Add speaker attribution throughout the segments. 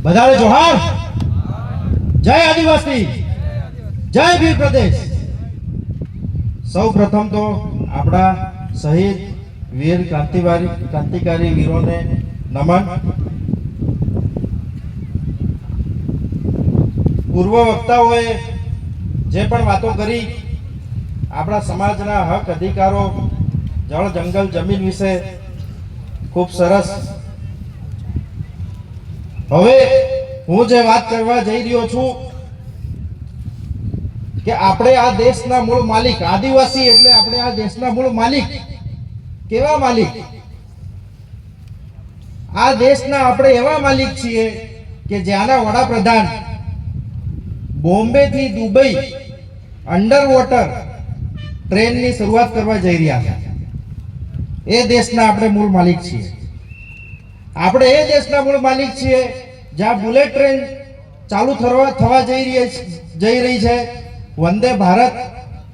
Speaker 1: બધાને જોહાર. જય આદિવાસી, જય ભીલ પ્રદેશ. સૌ પ્રથમ તો આપણા શહીદ વીર ક્રાંતિકારી વીરોને નમન. પૂર્વ વક્તાઓએ જે પણ વાતો કરી આપણા સમાજના હક અધિકારો, જળ જંગલ જમીન વિશે ખૂબ સરસ. હવે હું જે વાત કરવા જઈ રહ્યો છું કે આપણે આ દેશના મૂળ માલિક, આદિવાસી એટલે આપણે આ દેશના મૂળ માલિક. કેવા માલિક? આ દેશના આપણે એવા માલિક છીએ કે જ્યાંના વડાપ્રધાન બોમ્બે થી દુબઈ અંડર વોટર ટ્રેનની શરૂઆત કરવા જઈ રહ્યા છે. એ દેશના આપણે મૂળ માલિક છીએ. આપણે એ દેશના મૂળ માલિક છીએ જ્યાં બુલેટ ટ્રેન ચાલુ થવા જઈ રહી છે. વંદે ભારત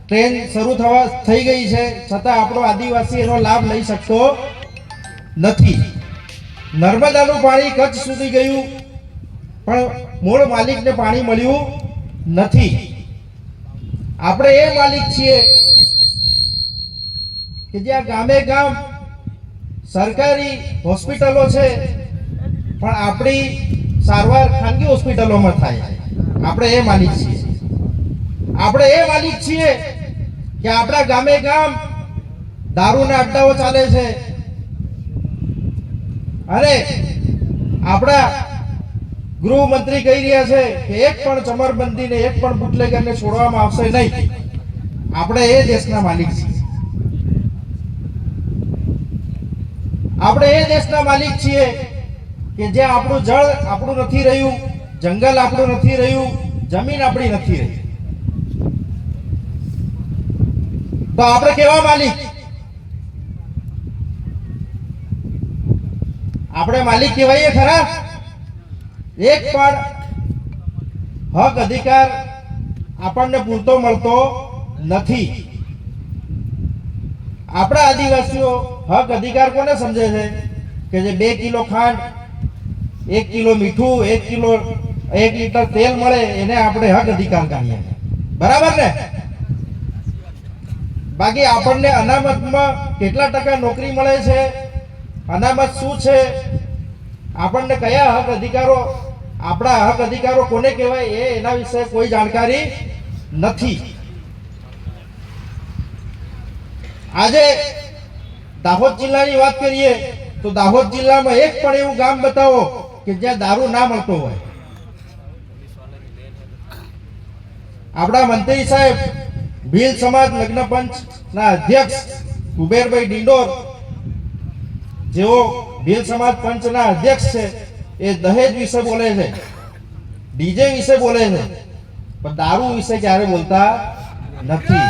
Speaker 1: ટ્રેન શરૂ થઈ ગઈ છે, છતાં આપણો આદિવાસી એનો લાભ લઈ શકતો નથી. નર્મદાનું પાણી કચ્છ સુધી ગયું, પણ મૂળ માલિકને પાણી મળ્યું નથી. આપણે એ માલિક છીએ કે જ્યાં ગામે ગામ સરકારી હોસ્પિટલો છે, પણ આપણી સારવાર ખાનગી હોસ્પિટલોમાં થાય. આપણે એ માલિક છીએ. આપણે એ માલિક છીએ કે આપણા ગામે ગામ દારૂના અડ્ડાઓ ચાલે છે અને આપણા ગૃહમંત્રી કહી રહ્યા છે કે એક પણ ચમરબંધીને, એક પણ બુટલેગરને છોડવામાં આવશે નહીં. આપણે એ દેશના માલિક છીએ. આપણે એ દેશના માલિક છીએ કે જ્યાં આપણું જળ આપણું નથી રહ્યું, જંગલ આપણું નથી રહ્યું, જમીન આપણી નથી રહી. તો આપણે કેવા માલિક? આપણે માલિક કહેવાઈએ ખરા? એક પણ હક અધિકાર આપણને પૂરતો મળતો નથી. આપણા આદિવાસીઓ હક અધિકાર કોને સમજે છે કે જે 2 કિલો ખાંડ, 1 કિલો મીઠું, 1 લીટર તેલ મળે એને આપણે હક અધિકાર ગણીએ. બરાબર ને? બાકી આપણને અનામતમાં કેટલા ટકા નોકરી મળે છે, અનામત શું છે, આપણને કયા હક અધિકારો, આપણા હક અધિકારો કોને કહેવાય એના વિશે કોઈ જાણકારી નથી. આજે દાહોદ જિલ્લાની વાત કરીએ તો દાહોદ જિલ્લામાં એક પણ એવું ગામ બતાવો કે જ્યાં દારૂ ના મળતો હોય. આપણા મંત્રી સાહેબ ભીલ સમાજ લગ્ન પંચના અધ્યક્ષ કુબેરભાઈ ડિંડોર, જેઓ ભીલ સમાજ પંચના અધ્યક્ષ છે, એ દહેજ વિશે બોલે છે, ડીજે વિશે બોલે છે, પણ દારૂ વિશે ક્યારે બોલતા નથી.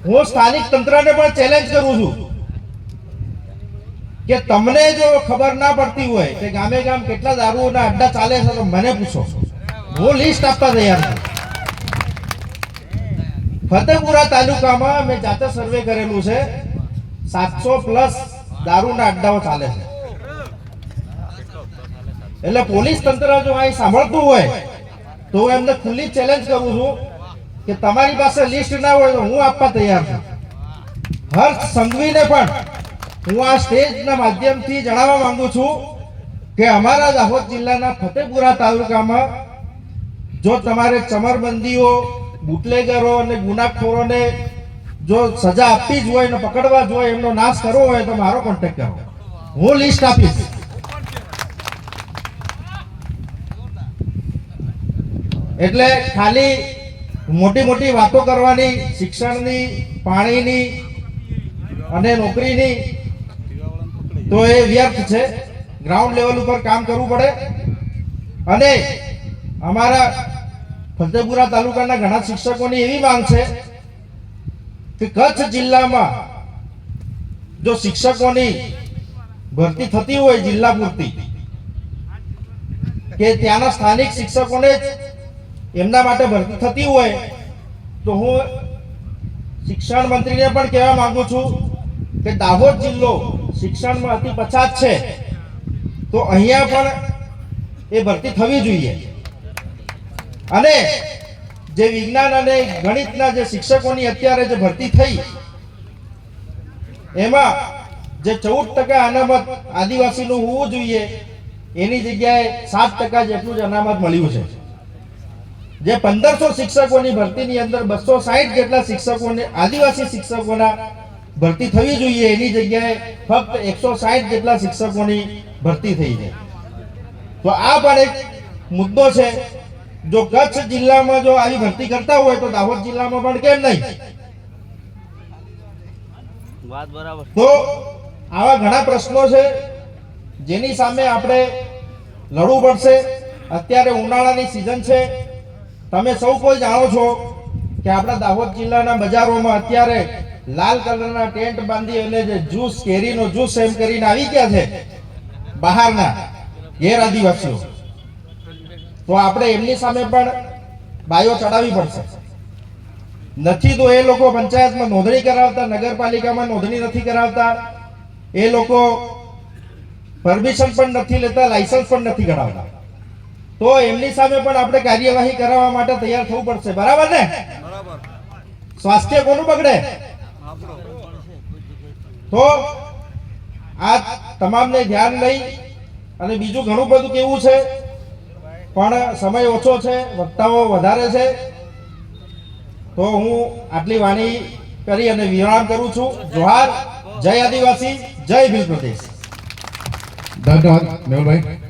Speaker 1: હું સ્થાનિક તંત્રને પણ ચેલેન્જ કરું છું કે તમને જો ખબર ના પડતી હોય કે ગામે ગામ કેટલા દારૂના અડ્ડા ચાલે છે તો મને પૂછો. હું લિસ્ટ આપવા તૈયાર છું. ફતેપુરા તાલુકામાં મેં જાતે સર્વે કરેલું છે, 700+ દારૂના અડ્ડાઓ ચાલે છે. એટલે પોલીસ તંત્ર જો અહીં સાંભળતું હોય તો હું એમને ખુલ્લી ચેલેન્જ કરું છું કે તમારી પાસે લિસ્ટ ના હોય તો હું આપવા તૈયાર છું. હર્ષ સંઘવીને પણ હું આ સ્ટેજના માધ્યમથી જણાવવા માંગુ છું કે અમારા દાહોદ જિલ્લાના ફતેપુરા તાલુકામાં જો તમારે ચમરબંધીઓ, બુટલેગરો અને ગુનાખોરોને જો સજા આપવી જ હોય ને પકડવા જ હોય, એમનો નાશ કરવો હોય તો મારો કોન્ટેક્ટ કરો. હું લિસ્ટ આપીશ. એટલે ખાલી મોટી મોટી વાતો કરવાની, શિક્ષણની, પાણીની અને નોકરીની, તો એ વ્યર્થ છે. ગ્રાઉન્ડ લેવલ ઉપર કામ કરવું પડે. અને અમારા ફતેપુરા તાલુકાના ઘણા શિક્ષકોની એવી માંગ છે કે કચ્છ જિલ્લામાં જો શિક્ષકોની ભરતી થતી હોય જિલ્લા પૂરતી, કે ત્યાંના સ્થાનિક શિક્ષકોને જ એમના માટે ભરતી થતી હોય, તો હું શિક્ષણ મંત્રીને પણ કહેવા માંગુ છું કે દાહોદ જિલ્લો શિક્ષણમાં અતિ પછાત છે. તો અહીંયા પણ એ ભરતી થવી જોઈએ. અને જે વિજ્ઞાન અને ગણિતના જે શિક્ષકોની અત્યારે જે ભરતી થઈ એમાં જે 14% અનામત આદિવાસીનું હોવું જોઈએ એની જગ્યાએ 7% જેટલું જ અનામત મળ્યું છે. જે 1500 શિક્ષકોની ભરતીની અંદર 260 જેટલા શિક્ષકોને આદિવાસી શિક્ષકોના ભરતી થવી જોઈએ એની જગ્યાએ ફક્ત 160 જેટલા શિક્ષકોની ભરતી થઈ છે. તો આ પણ એક મુદ્દો છે. જો કચ્છ જિલ્લામાં જો આવી ભરતી કરતા હોય તો દાહોદ જિલ્લામાં પણ કેમ નહીં? વાત બરાબર. તો આવા ઘણા પ્રશ્નો છે જેની સામે આપણે લડવું પડશે. અત્યારે ઉનાળાની સિઝન છે. તમે સૌ કોઈ જાણો છો કે આપણા દાહોદ જિલ્લાના બજારોમાં અત્યારે લાલ કલરના ટેન્ટ બાંધી અને જે જ્યુસ, કેરીનો જ્યુસ એમ કરીને આવી ગયા છે બહારના ગેર આદિવાસીઓ. તો આપણે એમની સામે પણ બાયો ચડાવવી પડશે. નથી તો એ લોકો પંચાયતમાં નોંધણી કરાવતા, નગરપાલિકામાં નોંધણી નથી કરાવતા, એ લોકો પરમિશન પણ નથી લેતા, લાયસન્સ પણ નથી કઢાવતા. તો એમની સામે પણ આપણે કાર્યવાહી કરાવવા માટે તૈયાર થવું પડશે. બરાબર ને? સ્વાસ્થ્ય કોનું બગડે? તો આ તમામને ધ્યાન લઈ અને બીજું ઘણું બધું કેવું છે પણ સમય ઓછો છે, વક્તાઓ વધારે છે. તો હું આટલી વાણી કરી અને વિરામ કરું છું. જોહાર, જય આદિવાસી, જય ભીલ પ્રદેશ.
Speaker 2: ધન્યવાદ મેહુલભાઈ.